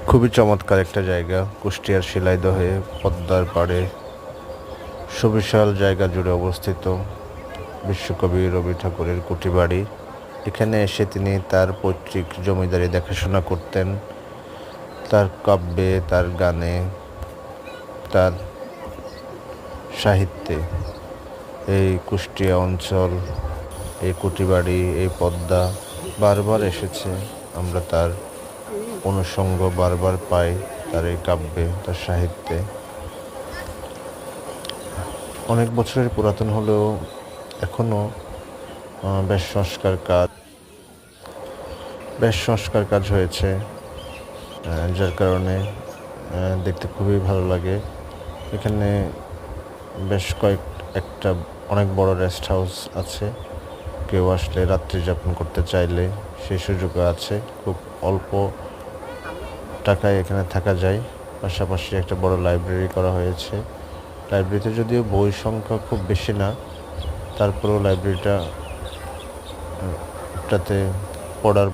খুবই চমৎকার একটা জায়গা, কুষ্টিয়ার শিলাইদহে পদ্মার পাড়ে সুবিশাল জায়গা জুড়ে অবস্থিত বিশ্বকবি রবি ঠাকুরের কুঠিবাড়ি। এখানে এসে তিনি তার পৈতৃক জমিদারি দেখাশোনা করতেন। তার কাব্যে, তার গানে, তার সাহিত্যে এই কুষ্টিয়া অঞ্চল, এই কুঠিবাড়ি, এই পদ্মা বারবার এসেছে। আমরা তার অনুষঙ্গ বারবার পাই তার এই কাব্যে, তার সাহিত্যে। অনেক বছরের পুরাতন হলেও এখনও বেশ সংস্কার কাজ হয়েছে, যার কারণে দেখতে খুবই ভালো লাগে। এখানে বেশ একটা অনেক বড় রেস্ট হাউস আছে। কেউ আসলে রাত্রি যাপন করতে চাইলে সেই সুযোগও আছে। খুব অল্প টাকায় এখানে থাকা যায়। পাশাপাশি একটা বড় লাইব্রেরি করা হয়েছে। লাইব্রেরিতে যদিও বই সংখ্যা খুব বেশি না, তারপরেও লাইব্রেরিটাতে পড়ার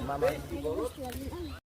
Mama